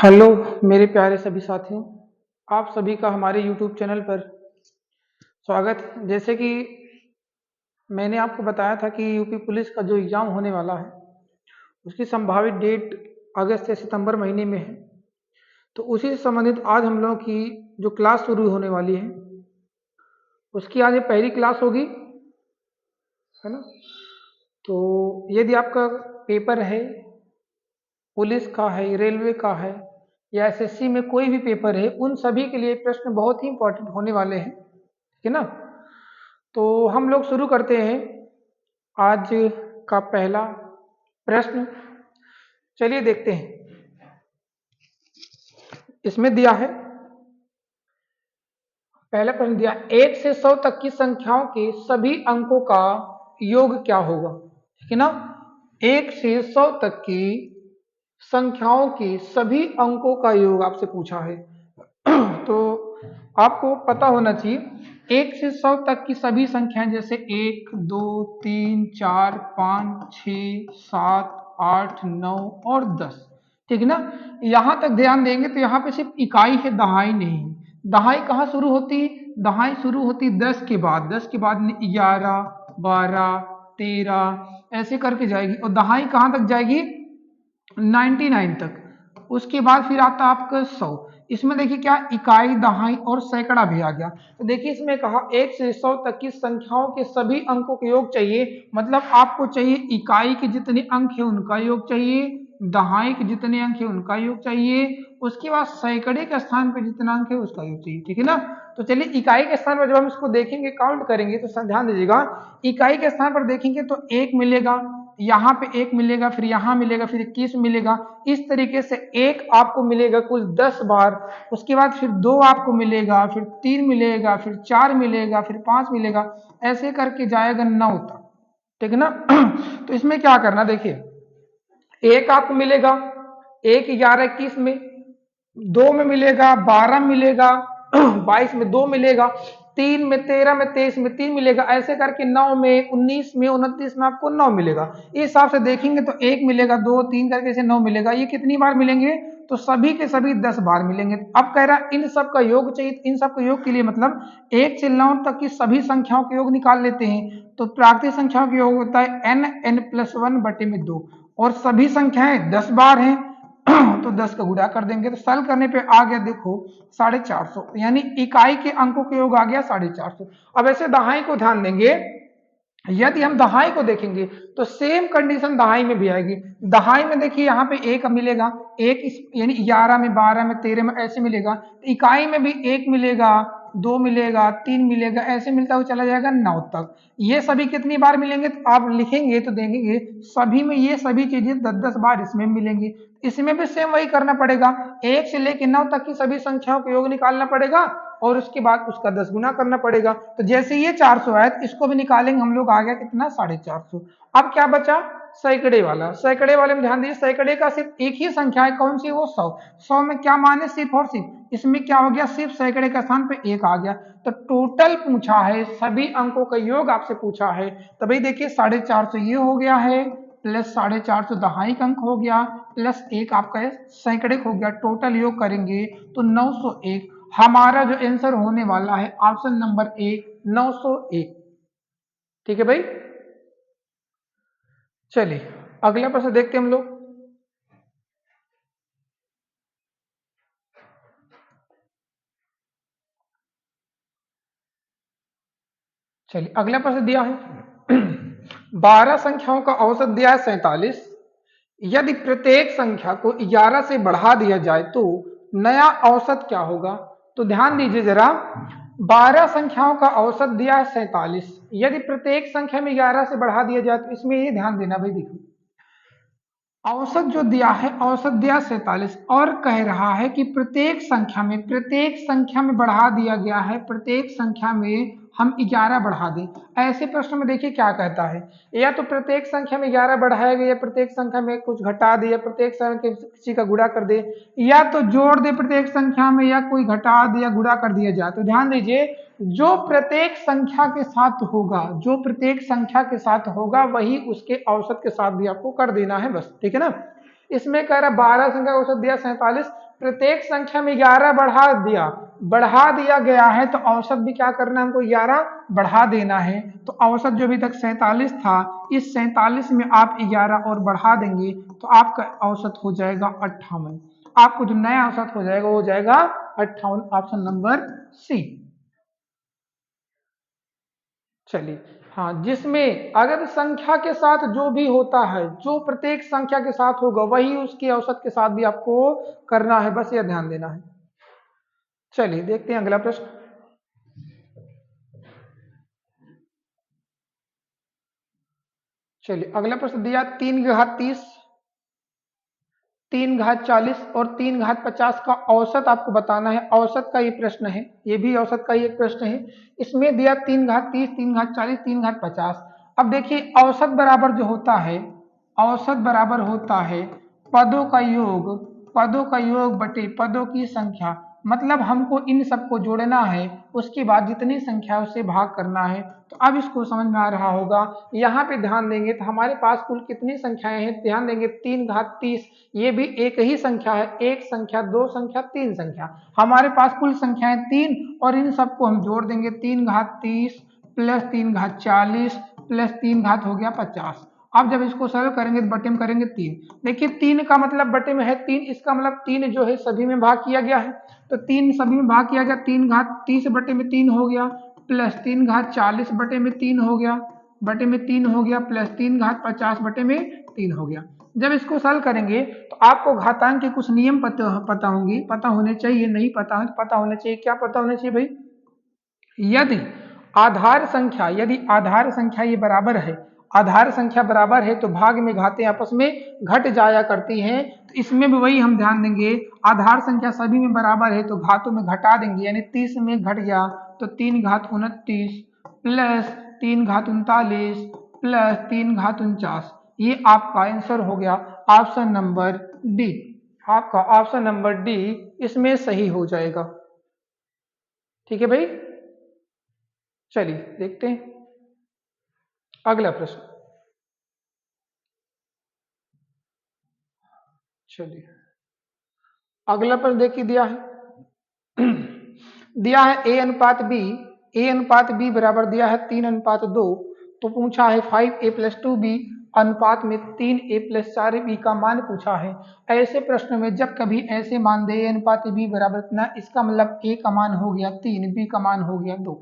Hello मेरे प्यारे सभी साथियों, आप सभी का हमारे YouTube चैनल पर स्वागत है। जैसे कि मैंने आपको बताया था कि यूपी पुलिस का जो एग्ज़ाम होने वाला है उसकी संभावित डेट अगस्त से सितंबर महीने में है। तो उसी से संबंधित आज हम लोगों की जो क्लास शुरू होने वाली है उसकी आज ये पहली क्लास होगी, है ना। तो यदि आपका पेपर है, पुलिस का है, रेलवे का है या एसएससी में कोई भी पेपर है, उन सभी के लिए प्रश्न बहुत ही इंपॉर्टेंट होने वाले हैं, ठीक है ना। तो हम लोग शुरू करते हैं आज का पहला प्रश्न। चलिए देखते हैं, इसमें दिया है, पहला प्रश्न दिया 1 से 100 तक की संख्याओं के सभी अंकों का योग क्या होगा, ठीक है ना। 1 से 100 तक की संख्याओं के सभी अंकों का योग आपसे पूछा है। तो आपको पता होना चाहिए 1 से 100 तक की सभी संख्याएं, जैसे 1 2 3 4 5 6 7 8 9 और 10, ठीक है ना। यहां तक ध्यान देंगे तो यहाँ पे सिर्फ इकाई है, दहाई नहीं है। दहाई कहाँ शुरू होती, दहाई शुरू होती 10 के बाद, 10 के बाद 11 12 13 ऐसे करके जाएगी, और दहाई कहाँ तक जाएगी 99 तक। उसके बाद फिर आता है आपका 100। इसमें देखिए क्या इकाई, दहाई और सैकड़ा भी आ गया। तो देखिए इसमें कहा 1 से 100 तक की संख्याओं के सभी अंकों का योग चाहिए, मतलब आपको चाहिए इकाई के जितने अंक है उनका योग चाहिए, दहाई के जितने अंक है उनका योग चाहिए, उसके बाद सैकड़े के स्थान पर जितना अंक है उसका योग चाहिए, ठीक है ना। तो चलिए इकाई के स्थान पर जब हम इसको देखेंगे, काउंट करेंगे, तो ध्यान दीजिएगा, इकाई के स्थान पर देखेंगे तो 1 मिलेगा, यहाँ पे 1 मिलेगा, फिर यहाँ मिलेगा, फिर 21 मिलेगा। इस तरीके से 1 आपको मिलेगा कुल 10 बार, उसके बाद फिर 2 आपको मिलेगा, फिर 3 मिलेगा, फिर 4 मिलेगा, फिर 5 मिलेगा, ऐसे करके जाएगा 9 तक, ठीक है ना। तो इसमें क्या करना, देखिए 1 आपको मिलेगा, 1 11 21 में, 2 में मिलेगा, 12 मिलेगा, 22 में 2 मिलेगा, 3 में 13 में 23 में 3 मिलेगा, ऐसे करके 9 में 19 में 29 में आपको 9 मिलेगा। इस हिसाब से देखेंगे तो 1 मिलेगा, 2 3 करके इसे 9 मिलेगा। ये कितनी बार मिलेंगे, तो सभी के सभी 10 बार मिलेंगे। अब कह रहा इन सब का योग चाहिए, इन सब का योग के लिए मतलब 1 से 9 तक की सभी संख्याओं का योग निकाल लेते हैं। तो प्राकृतिक संख्याओं का योग होता है n+1 बटे में 2, और सभी संख्याएं 10 बार हैं तो 10 का गुणा कर देंगे, तो सरल करने पे आ गया देखो 450, यानी इकाई के अंकों का योग आ गया 450। अब ऐसे दहाई को ध्यान देंगे, यदि हम दहाई को देखेंगे तो सेम कंडीशन दहाई में भी आएगी। दहाई में देखिए यहाँ पे 1 मिलेगा, एक यानी 11 में 12 में 13 में ऐसे मिलेगा। इकाई में भी 1 मिलेगा, 2 मिलेगा, 3 मिलेगा, ऐसे मिलता हुआ चला जाएगा 9 तक। ये सभी कितनी बार मिलेंगे, तो आप लिखेंगे तो देंगे सभी में ये सभी चीजें 10-10 बार इसमें मिलेंगी। इसमें भी सेम वही करना पड़ेगा, 1 से लेकर 9 तक की सभी संख्याओं का योग निकालना पड़ेगा और उसके बाद उसका 10 गुना करना पड़ेगा। तो जैसे ये 400 आया तो इसको भी निकालेंगे हम लोग, आ गया कितना 450। अब क्या बचा, सैकड़े वाला। सैकड़े वाले में ध्यान दीजिए, सैकड़े का सिर्फ एक ही संख्या है, कौन सी, वो 100। 100 में क्या माने, सिर्फ और सिर्फ, इसमें क्या हो गया, सिर्फ सैकड़े का स्थान पे 1 आ गया। तो टोटल पूछा है, सभी अंकों का योग आपसे पूछा है, तो भाई देखिए 450 ये हो गया है, प्लस 450 दहाई का अंक हो गया, प्लस 1 आपका सैकड़े हो गया, टोटल योग करेंगे तो 901। हमारा जो आंसर होने वाला है ऑप्शन नंबर 1 901, ठीक है भाई। चलिए अगला प्रश्न देखते हैं हम लोग। चलिए अगला प्रश्न दिया है 12 संख्याओं का औसत दिया है 47। यदि प्रत्येक संख्या को 11 से बढ़ा दिया जाए तो नया औसत क्या होगा। तो ध्यान दीजिए जरा, 12 संख्याओं का औसत दिया है 47, यदि प्रत्येक संख्या में 11 से बढ़ा दिया जाए तो इसमें ये ध्यान देना भाई, देखो औसत जो दिया है, औसत दिया 47 और कह रहा है कि प्रत्येक संख्या में बढ़ा दिया गया है, प्रत्येक संख्या में हम 11 बढ़ा दें। ऐसे प्रश्न में देखिए क्या कहता है, या तो प्रत्येक संख्या में 11 बढ़ाया गया, या प्रत्येक संख्या में कुछ घटा दे, या प्रत्येक संख्या किसी का गुणा कर दे, या तो जोड़ दे प्रत्येक संख्या में, या कोई घटा दे या गुणा कर दिया जाए। तो ध्यान दीजिए, जो प्रत्येक संख्या के साथ होगा, जो प्रत्येक संख्या के साथ होगा वही उसके औसत के साथ भी आपको कर देना है, बस, ठीक है ना। इसमें कह रहा 12 संख्या का औसत दिया 47, प्रत्येक संख्या में 11 बढ़ा दिया गया है, तो औसत भी क्या करना है हमको, 11 बढ़ा देना है। तो औसत जो अभी तक 47 था, इस 47 में आप 11 और बढ़ा देंगे तो आपका औसत हो जाएगा 58। आपको जो नया औसत हो जाएगा वो हो जाएगा 58, ऑप्शन नंबर सी। चलिए, हाँ, जिसमें अगर संख्या के साथ जो भी होता है, जो प्रत्येक संख्या के साथ होगा वही उसके औसत के साथ भी आपको करना है, बस ये ध्यान देना है। चलिए देखते हैं अगला प्रश्न। चलिए अगला प्रश्न दिया 3 घात 30, 3 घात 40 और 3 घात 50 का औसत आपको बताना है। औसत का ये प्रश्न है, ये भी औसत का ही एक प्रश्न है। इसमें दिया 3 घात 30, 3 घात 40, 3 घात 50। अब देखिए औसत बराबर जो होता है, औसत बराबर होता है पदों का योग, पदों का योग बटे पदों की संख्या। मतलब हमको इन सबको जोड़ना है, उसके बाद जितनी संख्या उसे भाग करना है। तो अब इसको समझ में आ रहा होगा। यहाँ पे ध्यान देंगे तो हमारे पास कुल कितनी संख्याएं हैं, ध्यान देंगे 3 घात 30, ये भी एक ही संख्या है, एक संख्या, दो संख्या, तीन संख्या। हमारे पास कुल संख्याएं 3 और इन सबको हम जोड़ देंगे। 3 घात 30 प्लस 3 घात 40 प्लस 3 घात हो गया 50। अब जब इसको सरल करेंगे तो बटे में करेंगे 3। देखिए 3 का मतलब बटे में है 3, इसका मतलब 3 जो है सभी में भाग किया गया है, तो 3 सभी में भाग किया गया। 3 घात 30 बटे में 3 हो गया, प्लस 3 घात 40 बटे में 3 हो गया, बटे में 3 हो गया, प्लस 3 घात 50 बटे में 3 हो गया। जब इसको सरल करेंगे तो आपको घातांक के कुछ नियम पता होंगे, पता होने चाहिए, नहीं पता है तो पता होने चाहिए। क्या पता होने चाहिए भाई? यदि यदि आधार संख्या ये बराबर है, आधार संख्या बराबर है तो भाग में घातें आपस में घट जाया करती हैं। तो इसमें भी वही हम ध्यान देंगे, आधार संख्या सभी में बराबर है तो घातों में घटा देंगे, यानी 30 में घट गया तो 3 घात 29 प्लस 3 घात 39 प्लस 3 घात 49। ये आपका आंसर हो गया ऑप्शन नंबर डी। आपका ऑप्शन नंबर डी इसमें सही हो जाएगा। ठीक है भाई, चलिए देखते हैं अगला प्रश्न। चलिए अगला प्रश्न देखिए, दिया है ए अनुपात बी बराबर दिया है 3:2। तो पूछा है 5a + 2b अनुपात में 3a + 4b का मान पूछा है। ऐसे प्रश्न में जब कभी ऐसे मान दे a अनुपात b बराबर इतना, इसका मतलब a का मान हो गया 3, b का मान हो गया 2।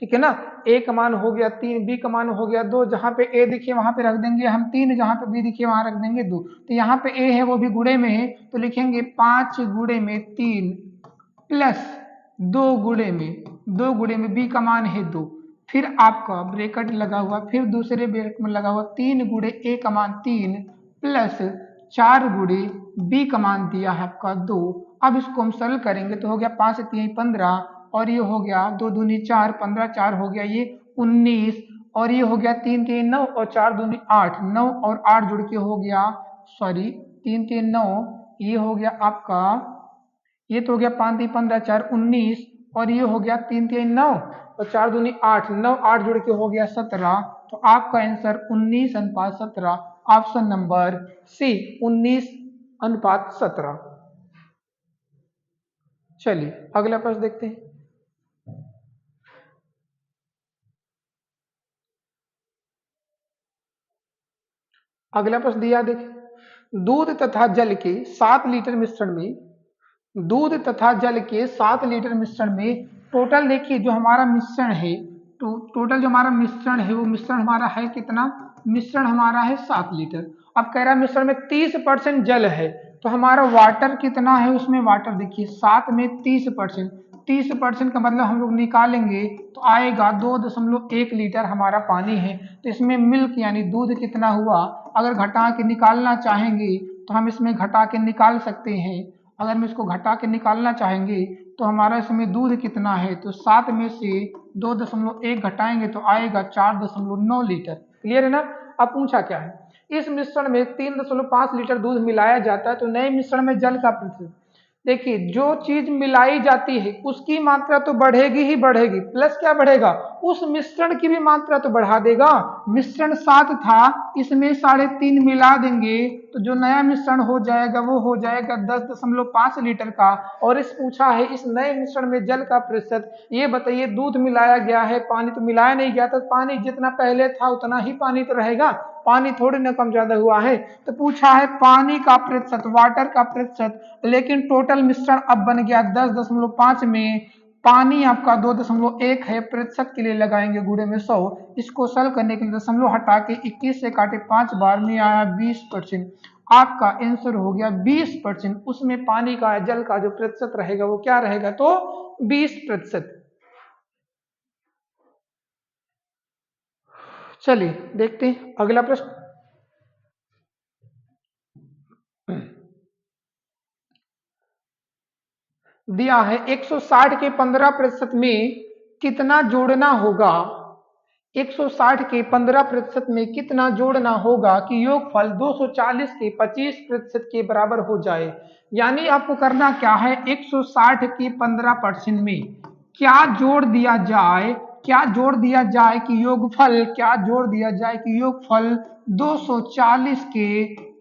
ठीक है ना, a का मान हो गया 3, b का मान हो गया 2। जहां पे a दिखे वहां पे रख देंगे हम 3, जहां पे b दिखे वहां रख देंगे 2। तो यहाँ पे a है वो भी गुणे में है, तो लिखेंगे 5 गुणे में 3 प्लस 2 गुणे में b का मान है 2। फिर आपका ब्रैकेट लगा हुआ, फिर दूसरे ब्रैकेट में लगा हुआ 3 गुणे a का मान 3 प्लस 4 गुणे b का मान दिया है आपका 2। अब इसको हम सरल करेंगे तो हो गया 5 से 3 15 और ये हो गया 2 दूनी 4, 15 4 हो गया ये 19 और ये हो गया 3 3 9 और 4 दूनी 8, 9 और 8 जुड़ के हो गया, सॉरी 3 3 9, ये हो गया आपका, ये तो हो गया 5 3 15 4 19 और ये हो गया 3 3 9 और 4 दूनी 8, 9 8 जुड़ के हो गया 17। तो आपका आंसर 19:17, ऑप्शन नंबर सी 19:17। चलिए अगला प्रश्न देखते हैं। अगला प्रश्न दिया देखिए, दूध तथा जल के 7 लीटर मिश्रण में, दूध तथा जल के 7 लीटर मिश्रण में टोटल देखिए जो हमारा मिश्रण है, तो टोटल जो हमारा मिश्रण है वो मिश्रण हमारा है कितना, मिश्रण हमारा है 7 लीटर। अब कह रहा है मिश्रण में 30% जल है, तो हमारा वाटर कितना है उसमें, वाटर देखिए 7 में 30%, 30% का मतलब हम लोग निकालेंगे तो आएगा 2.1 लीटर हमारा पानी है। तो इसमें मिल्क यानी दूध कितना हुआ, अगर घटा के निकालना चाहेंगे तो हम इसमें घटा के निकाल सकते हैं। अगर हम इसको घटा के निकालना चाहेंगे तो हमारा इसमें दूध कितना है, तो 7 में से 2.1 घटाएंगे तो आएगा 4.9 लीटर। क्लियर है ना। अब पूछा क्या है, इस मिश्रण में 3.5 लीटर दूध मिलाया जाता है, तो नए मिश्रण में जल का प्रतिशत। देखिए जो चीज मिलाई जाती है उसकी मात्रा तो बढ़ेगी ही बढ़ेगी, प्लस क्या बढ़ेगा, उस मिश्रण की भी मात्रा तो बढ़ा देगा। मिश्रण 7 था इसमें 3.5 मिला देंगे तो जो नया मिश्रण हो जाएगा वो हो जाएगा 10.5 लीटर का। और इस पूछा है इस नए मिश्रण में जल का प्रतिशत। ये बताइए दूध मिलाया गया है, पानी तो मिलाया नहीं गया, तो पानी जितना पहले था उतना ही पानी तो रहेगा, पानी थोड़ी ना कम ज्यादा हुआ है। तो पूछा है पानी का प्रतिशत, वाटर का प्रतिशत, लेकिन टोटल मिश्रण अब बन गया 10.5 में पानी आपका 2.1 है, प्रतिशत के लिए लगाएंगे गुणे में 100। इसको सरल करने के लिए दशमलव हटा के 21 से काटे 5 बार में आया 20%। आपका आंसर हो गया 20%। उसमें पानी का जल का जो प्रतिशत रहेगा वो क्या रहेगा, तो 20%। चलिए देखते हैं अगला प्रश्न। दिया है 160 के 15% में कितना जोड़ना होगा। 160 के 15% में कितना जोड़ना होगा कि योगफल 240 के 25% के बराबर हो जाए। यानी आपको करना क्या है, 160 के 15% में क्या जोड़ दिया जाए, क्या जोड़ दिया जाए कि योगफल, क्या जोड़ दिया जाए कि योगफल 240 के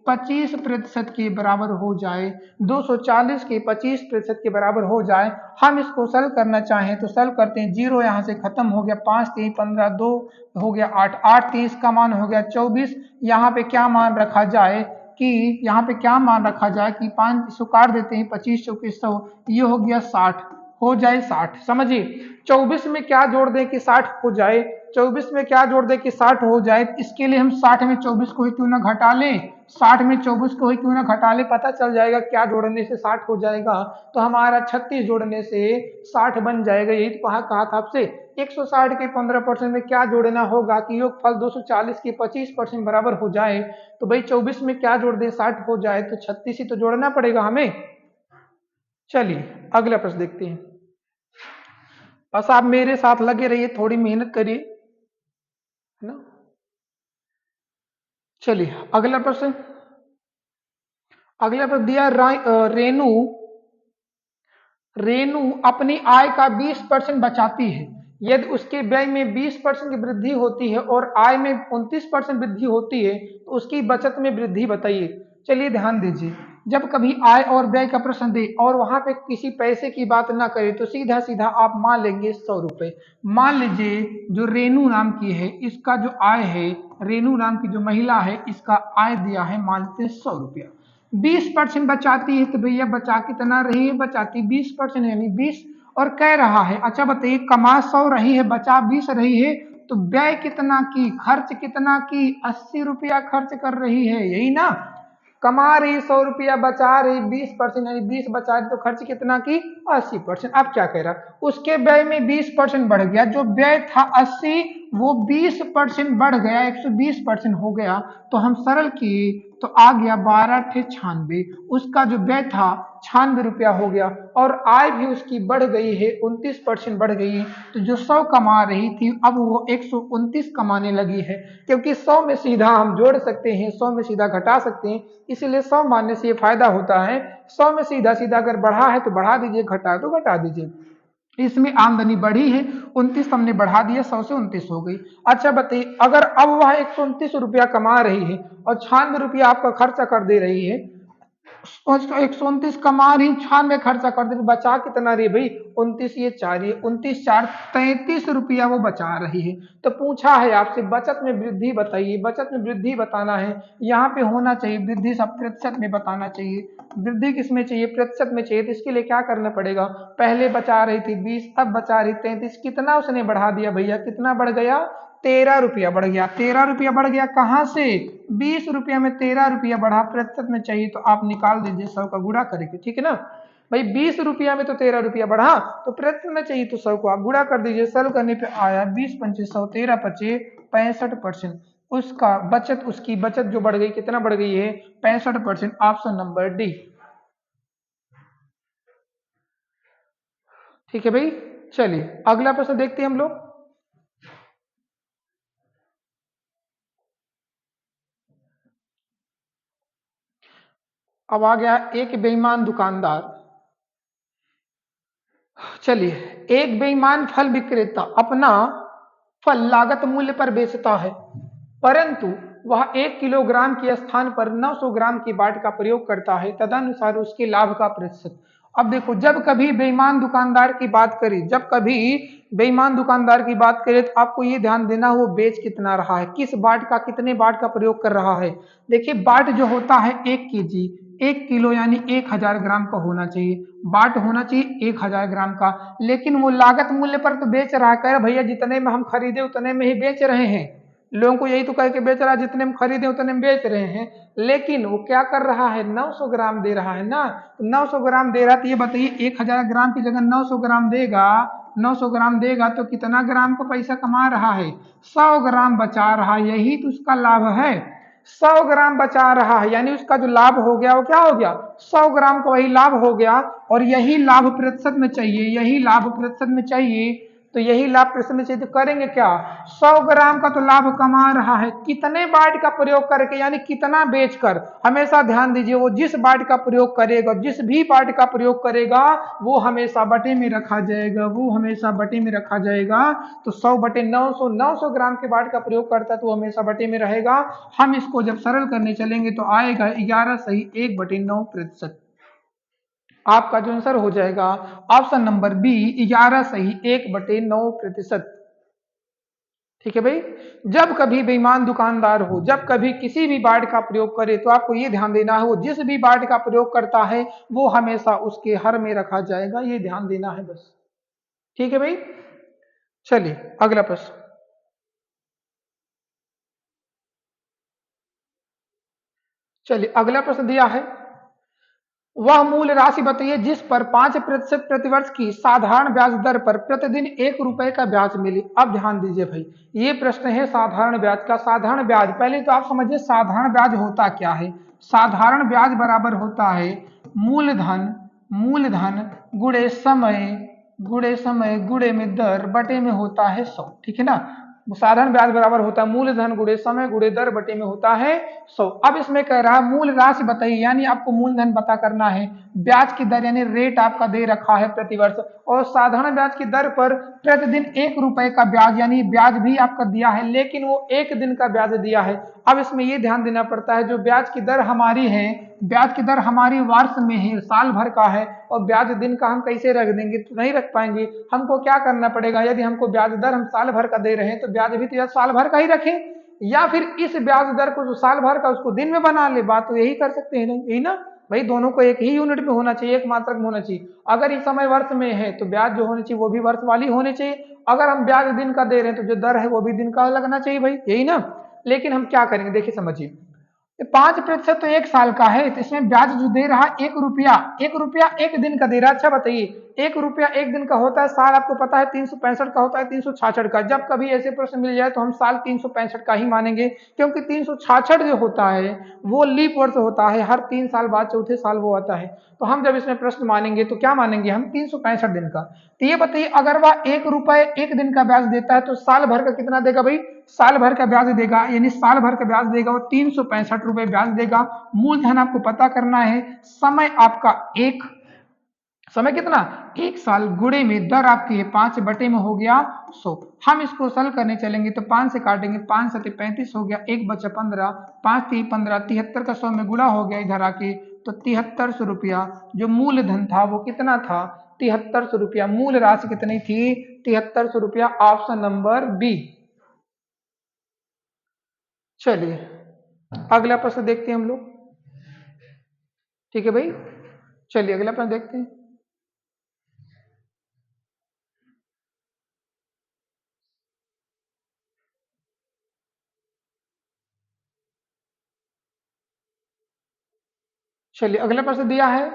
25% के बराबर हो जाए, 240 के 25% के बराबर हो जाए। हम इसको सरल करना चाहें तो सरल करते हैं, 0 यहाँ से खत्म हो गया, 5 3 15, 2 हो गया 8, 8 3 का मान हो गया 24। यहाँ पे क्या मान रखा जाए कि यहाँ पे क्या मान रखा जाए कि 5 सौ काट देते हैं, 25 चौके 100, ये हो गया 60, हो जाए 60। समझिए 24 में क्या जोड़ दें कि 60 हो जाए, 24 में क्या जोड़ दें कि 60 हो जाए। इसके लिए हम 60 में 24 को ही क्यों ना घटा लें, 60 में 24 को ही क्यों ना घटा लें, पता चल जाएगा क्या जोड़ने से 60 हो जाएगा। तो हमारा 36 जोड़ने से 60 बन जाएगा। यही तो कहा था आपसे 160 के 15% में क्या जोड़ना होगा कि योगफल 240 के 25% बराबर हो जाए। तो भाई 24 में क्या जोड़ दें 60 हो जाए, तो 36 ही तो जोड़ना पड़ेगा हमें। चलिए अगला प्रश्न देखते हैं। बस आप मेरे साथ लगे रहिए, थोड़ी मेहनत करिए, है ना। चलिए अगला प्रश्न। अगला प्रश्न दिया रेनू, रेनू अपनी आय का 20% बचाती है। यदि उसके व्यय में 20% की वृद्धि होती है और आय में 29% वृद्धि होती है तो उसकी बचत में वृद्धि बताइए। चलिए ध्यान दीजिए, जब कभी आय और व्यय का प्रश्न दे और वहां पे किसी पैसे की बात ना करे तो सीधा सीधा आप मान लेंगे 100 रुपए। मान लीजिए जो रेनू नाम की है इसका जो आय है, रेनू नाम की जो महिला है इसका आय दिया है मान लेते हैं 100 रुपया। 20% बचाती है तो भैया बचा कितना रही है, बचाती 20% यानी 20। और कह रहा है, अच्छा बताइए कमा 100 रही है बचा 20 रही है, तो व्यय कितना की, खर्च कितना की, 80 रुपया खर्च कर रही है, यही ना। कमा रही 100 रुपया, बचा रही 20% यानी 20 बचा रही, तो खर्च कितना की 80%। अब क्या कह रहा, उसके व्यय में 20% बढ़ गया, जो व्यय था 80 वो 20% बढ़ गया, 120% हो गया। तो हम सरल किए तो आ गया 12×96, उसका जो व्यय था 96 रुपया हो गया और आय भी उसकी बढ़ गई है, 29% बढ़ गई है। तो जो 100 कमा रही थी अब वो 129 कमाने लगी है, क्योंकि 100 में सीधा हम जोड़ सकते हैं, 100 में सीधा घटा सकते हैं, इसलिए 100 मानने से ये फायदा होता है। 100 में सीधा सीधा अगर बढ़ा है तो बढ़ा दीजिए, घटा तो घटा दीजिए। इसमें आमदनी बढ़ी है, 29 हमने बढ़ा दिया, 100 से 29 हो गई। अच्छा बताइए अगर अब वह 129 रुपया कमा रही है और 96 रुपया आपका खर्चा कर दे रही है, 129 कमा रही 96 खर्चा कर दे, बचा कितना रही भाई 29, ये 4, ये 29 4 33 रुपया वो बचा रही है। तो पूछा है आपसे बचत में वृद्धि बताइए, बचत में वृद्धि बताना है, यहाँ पे होना चाहिए वृद्धि सब प्रतिशत में बताना चाहिए। वृद्धि किस में चाहिए, प्रतिशत में चाहिए। तो इसके लिए क्या करना पड़ेगा, पहले बचा रही थी 20 अब बचा रही 33, कितना उसने बढ़ा दिया भैया, कितना बढ़ गया 13 रुपया बढ़ गया। 13 रुपया बढ़ गया कहाँ से, 20 रुपया में 13 रुपया बढ़ा, प्रतिशत में चाहिए तो आप निकाल दीजिए 100 का गुणा करके, ठीक है ना भाई। 20 रुपया में तो 13 रुपया बढ़ा, तो प्रतिशत में चाहिए तो 100 को आप गुणा कर दीजिए। सरल करने पे आया 20 पंचे 100, 13 पचे 65%। उसका बचत, उसकी बचत जो बढ़ गई, कितना बढ़ गई है 65%। Option number D. ठीक है भाई। चलिए अगला प्रश्न देखते हैं हम लोग। अब आ गया एक बेईमान दुकानदार। चलिए एक बेईमान फल विक्रेता अपना फल लागत मूल्य पर बेचता है, परंतु वह 1 किलोग्राम के स्थान पर 900 ग्राम की बाट का प्रयोग करता है, तदनुसार उसके लाभ का प्रतिशत। अब देखो, जब कभी बेईमान दुकानदार की बात करें, जब कभी बेईमान दुकानदार की बात करें तो आपको ये ध्यान देना वो बेच कितना रहा है, किस बाट का, कितने बाट का प्रयोग कर रहा है। देखिए, बाट जो होता है 1 केजी, 1 किलो यानी 1000 ग्राम का होना चाहिए, बाट होना चाहिए 1000 ग्राम का। लेकिन वो लागत मूल्य पर तो बेच रहा है, कह रहे भैया जितने में हम खरीदे उतने में ही बेच रहे हैं, लोगों को यही तो कह के बेच रहा है, जितने में खरीदे उतने में बेच रहे हैं। लेकिन वो क्या कर रहा है, 900 ग्राम दे रहा है ना, तो 900 ग्राम दे रहा है, तो ये बताइए 1000 ग्राम की जगह 900 ग्राम देगा, 900 ग्राम देगा तो कितना ग्राम का पैसा कमा रहा है, 100 ग्राम बचा रहा है, यही तो उसका लाभ है। 100 ग्राम बचा रहा है, यानी उसका जो लाभ हो गया वो क्या हो गया, 100 ग्राम का वही लाभ हो गया। और यही लाभ प्रतिशत में चाहिए, यही लाभ प्रतिशत में चाहिए, तो यही लाभ प्रतिशत में चाहिए, तो करेंगे क्या, 100 ग्राम का तो लाभ कमा रहा है, कितने बाट का प्रयोग करके, यानी कितना बेचकर। हमेशा ध्यान दीजिए, वो जिस बाट का प्रयोग करेगा, जिस भी बाट का प्रयोग करेगा, वो हमेशा बटे में रखा जाएगा, वो हमेशा बटे में रखा जाएगा। तो 100 बटे 900, 900 ग्राम के बाट का प्रयोग करता है तो वो हमेशा बटे में रहेगा। हम इसको जब सरल करने चलेंगे तो आएगा 11 सही 1/9%। आपका जो आंसर हो जाएगा ऑप्शन नंबर बी, 11 सही 1/9%। ठीक है भाई, जब कभी बेईमान दुकानदार हो, जब कभी किसी भी बाट का प्रयोग करे, तो आपको ये ध्यान देना है वो जिस भी बाट का प्रयोग करता है वो हमेशा उसके हर में रखा जाएगा, ये ध्यान देना है बस। ठीक है भाई, चलिए अगला प्रश्न। चलिए अगला प्रश्न दिया है, वह मूल राशि बताइए जिस पर 5% प्रतिवर्ष की साधारण ब्याज दर पर प्रतिदिन 1 रुपए का ब्याज मिले। अब ध्यान दीजिए भाई, ये प्रश्न है साधारण ब्याज का। साधारण ब्याज, पहले तो आप समझिए साधारण ब्याज होता क्या है। साधारण ब्याज बराबर होता है मूलधन, मूलधन गुणे समय, गुणे समय गुणे में दर बटे में होता है 100। ठीक है ना, साधारण ब्याज बराबर होता है मूलधन गुणे समय गुणे दर बटे में होता है 100। अब इसमें कह रहा है मूल राशि बताइए, यानी आपको मूलधन पता करना है, ब्याज की दर यानी रेट आपका दे रखा है प्रतिवर्ष, और साधारण ब्याज की दर पर प्रतिदिन 1 रुपए का ब्याज, यानी ब्याज भी आपका दिया है, लेकिन वो 1 दिन का ब्याज दिया है। अब इसमें ये ध्यान देना पड़ता है, जो ब्याज की दर हमारी है, ब्याज की दर हमारी वर्ष में है, साल भर का है, और ब्याज दिन का हम कैसे रख देंगे, तो नहीं रख पाएंगे। हमको क्या करना पड़ेगा, यदि हमको ब्याज दर हम साल भर का दे रहे हैं तो ब्याज भी तो साल भर का ही रखें, या फिर इस ब्याज दर को जो साल भर का उसको दिन में बना ले, बात तो यही कर सकते हैं, यही ना भाई, दोनों को एक ही यूनिट में होना चाहिए, एक मात्रक में होना चाहिए। अगर इस समय वर्ष में है तो ब्याज जो होनी चाहिए वो भी वर्ष वाली होनी चाहिए, अगर हम ब्याज दिन का दे रहे हैं तो जो दर है वो भी दिन का लगना चाहिए भाई, यही ना। लेकिन हम क्या करेंगे, देखिए समझिए, 5% तो 1 साल का है, तो इसमें ब्याज जो दे रहा है 1 रुपया, 1 रुपया 1 दिन का दे रहा है। अच्छा बताइए, 1 रुपया 1 दिन का होता है, साल आपको पता है 365 का होता है, 366 का। जब कभी ऐसे प्रश्न मिल जाए तो हम साल 365 का ही मानेंगे, क्योंकि 366 जो होता है वो लीप वर्ष होता है, हर 3 साल बाद चौथे साल वो आता है। तो हम जब इसमें प्रश्न मानेंगे तो क्या मानेंगे हम, 365 दिन का। तो ये बताइए, अगर वह 1 रुपए 1 दिन का ब्याज देता है तो साल भर का कितना देगा भाई, साल भर का ब्याज देगा, यानी साल भर का ब्याज देगा वो 365 रुपए ब्याज देगा। मूलधन आपको पता करना है, समय आपका 1, समय कितना 1 साल, गुणे में दर आपकी है 5 बटे में हो गया 100। हम इसको सरल करने चलेंगे तो 5 से काटेंगे, 5 7 35 हो गया, 1 बचा 15, 5 3 15, 73 का 100 में गुणा हो गया इधर आके, तो 7300 रुपया जो मूलधन था वो कितना था, 7300 रुपया। मूल राशि कितनी थी, 7300 रुपया, ऑप्शन नंबर बी। चलिए अगला प्रश्न देखते हैं हम लोग। ठीक है भाई, चलिए अगला प्रश्न देखते हैं। चलिए अगला प्रश्न दिया है,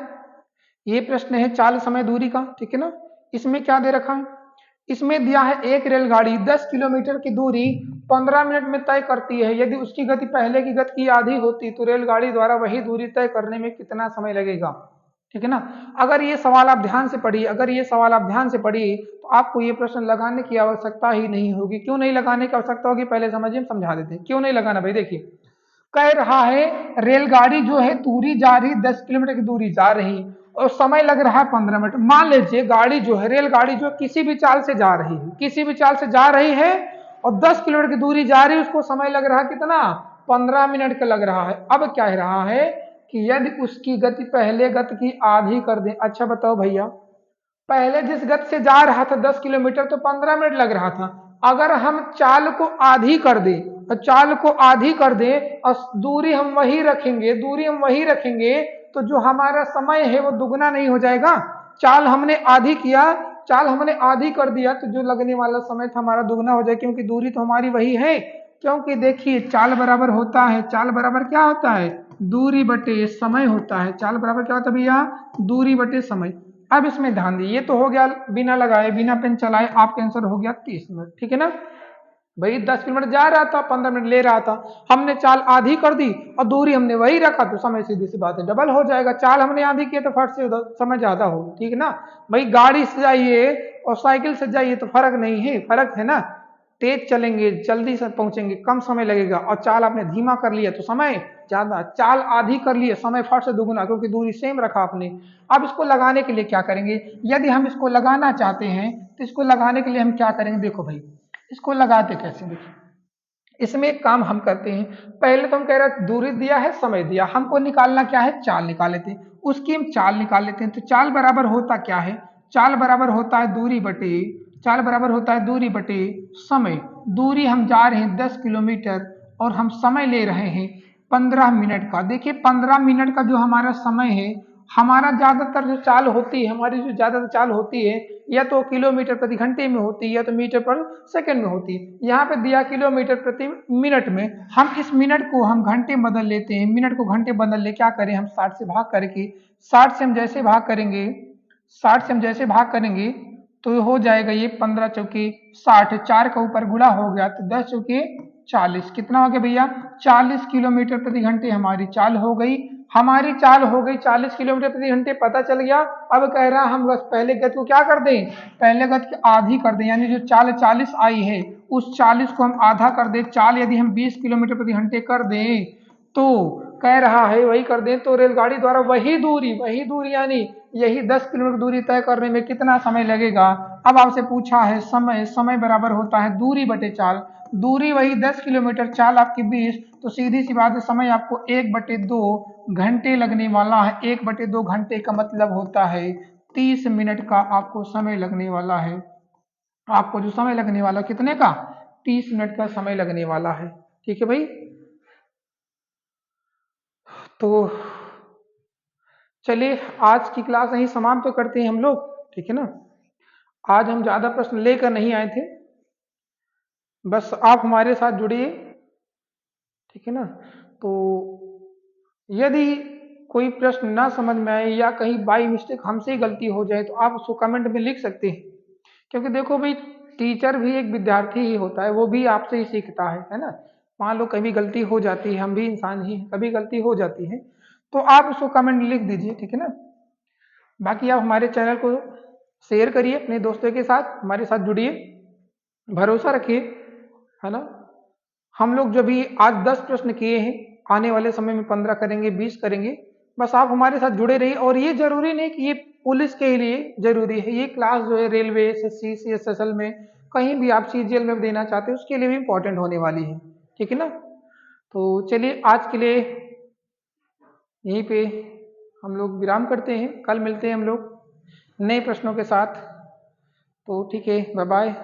ये प्रश्न है चाल समय दूरी का। ठीक है ना, इसमें क्या दे रखा है, इसमें दिया है एक रेलगाड़ी 10 किलोमीटर की दूरी 15 मिनट में तय करती है, यदि उसकी गति पहले की गति की आधी होती तो रेलगाड़ी द्वारा वही दूरी तय करने में कितना समय लगेगा। ठीक है ना, अगर ये सवाल आप ध्यान से पढ़िए, अगर ये सवाल आप ध्यान से पढ़िए तो आपको ये प्रश्न लगाने की आवश्यकता ही नहीं होगी। क्यों नहीं लगाने की आवश्यकता होगी, पहले समझिए, हम समझा देते हैं क्यों नहीं लगाना भाई। देखिए, कह रहा है रेलगाड़ी जो है दूरी जा रही 10 किलोमीटर की दूरी जा रही और समय लग रहा है 15 मिनट। मान लीजिए गाड़ी जो है, रेलगाड़ी जो किसी भी चाल से जा रही है, किसी भी चाल से जा रही है और 10 किलोमीटर की दूरी जा रही है, उसको समय लग रहा है कितना, 15 मिनट का लग रहा है। अब कह रहा है कि यदि उसकी गति पहले गति की आधी कर दें। अच्छा बताओ भैया, पहले जिस गति से जा रहा था 10 किलोमीटर तो 15 मिनट लग रहा था, अगर हम चाल को आधी कर दें, चाल को आधी कर दें और दूरी हम वही रखेंगे तो जो हमारा समय है वो दुगना नहीं हो जाएगा। चाल हमने आधी कर दिया तो जो लगने वाला समय था हमारा दुगना हो जाए, क्योंकि दूरी तो हमारी वही है। क्योंकि देखिए चाल बराबर क्या होता है, दूरी बटे समय होता है। चाल बराबर क्या होता है भैया, दूरी बटे समय। अब इसमें ध्यान दीजिए, ये तो हो गया बिना लगाए बिना पेन चलाए, आपका आंसर हो गया 30 मिनट, ठीक है ना भाई। 10 किलोमीटर जा रहा था, 15 मिनट ले रहा था, हमने चाल आधी कर दी और दूरी हमने वही रखा तो समय सीधी सी बात है डबल हो जाएगा। चाल हमने आधी की तो फट से समय ज्यादा होगा, ठीक है ना भाई। गाड़ी से जाइए और साइकिल से जाइए तो फर्क नहीं है, फर्क है ना। तेज चलेंगे जल्दी से पहुंचेंगे, कम समय लगेगा, और चाल आपने धीमा कर लिया तो समय ज्यादा। चाल आधी कर लिए, समय फट से दुगुना, क्योंकि दूरी सेम रखा आपने। अब इसको लगाने के लिए क्या करेंगे, यदि हम इसको लगाना चाहते हैं तो इसको लगाने के लिए हम क्या करेंगे, देखो भाई इसको लगाते कैसे, देखिए इसमें एक काम हम करते हैं। पहले तो हम कह रहे दूरी दिया है, समय दिया, हमको निकालना क्या है, चाल निकाल लेते हैं। उसकी हम चाल निकाल लेते हैं। तो चाल बराबर होता क्या है, चाल बराबर होता है दूरी बटे समय। दूरी हम जा रहे हैं 10 किलोमीटर और हम समय ले रहे हैं 15 मिनट का। देखिए 15 मिनट का जो हमारा समय है, हमारा ज्यादातर जो चाल होती है, हमारी जो ज्यादातर चाल होती है या तो किलोमीटर प्रति घंटे में होती है या तो मीटर पर सेकंड में होती है। यहाँ पे दिया किलोमीटर प्रति मिनट में, हम इस मिनट को हम घंटे बदल लेते हैं, मिनट को घंटे बदल ले, क्या करें हम 60 से भाग करके, 60 से हम जैसे भाग करेंगे तो हो जाएगा ये 15 चौके 60, 4 का ऊपर गुणा हो गया तो 10 चौके 40, कितना हो गया भैया, 40 किलोमीटर प्रति घंटे हमारी चाल हो गई। 40 किलोमीटर प्रति घंटे, पता चल गया। अब कह रहा हम बस पहले गति को क्या कर दें, पहले गति की आधी कर दें, यानी जो चाल 40 आई है उस 40 को हम आधा कर दें। चाल यदि हम 20 किलोमीटर प्रति घंटे कर दें तो कह रहा है वही कर दें तो रेलगाड़ी द्वारा वही दूरी यानी यही 10 किलोमीटर दूरी तय करने में कितना समय लगेगा। अब आपसे पूछा है समय बराबर होता है दूरी बटे चाल। दूरी वही 10 किलोमीटर, चाल आपकी 20, तो सीधी सी बात है समय आपको 1/2 घंटे लगने वाला है। 1/2 घंटे का मतलब होता है 30 मिनट का आपको समय लगने वाला है। आपको जो समय लगने वाला कितने का, 30 मिनट का समय लगने वाला है, ठीक है भाई। तो चलिए आज की क्लास यहीं समाप्त तो करते हैं हम लोग, ठीक है ना। आज हम ज्यादा प्रश्न लेकर नहीं आए थे, बस आप हमारे साथ जुड़िए, ठीक है ना। तो यदि कोई प्रश्न ना समझ में आए या कहीं बाई मिस्टेक हमसे ही गलती हो जाए तो आप उसको कमेंट में लिख सकते हैं। क्योंकि देखो भाई टीचर भी एक विद्यार्थी ही होता है, वो भी आपसे ही सीखता है ना। मान लो कभी गलती हो जाती है, हम भी इंसान ही कभी गलती हो जाती है, तो आप उसको कमेंट लिख दीजिए, ठीक है ना। बाकी आप हमारे चैनल को शेयर करिए अपने दोस्तों के साथ, हमारे साथ जुड़िए, भरोसा रखिए, है ना। हम लोग जो भी आज 10 प्रश्न किए हैं, आने वाले समय में 15 करेंगे, 20 करेंगे। बस आप हमारे साथ जुड़े रहिए। और ये जरूरी नहीं कि ये पुलिस के लिए जरूरी है, ये क्लास जो है रेलवे, एसएससी, सीएसएसएल में, कहीं भी आप सीजीएल में देना चाहते हैं उसके लिए भी इंपॉर्टेंट होने वाली है, ठीक है ना। तो चलिए आज के लिए यहीं पे हम लोग विराम करते हैं, कल मिलते हैं हम लोग नए प्रश्नों के साथ। तो ठीक है, बाय बाय।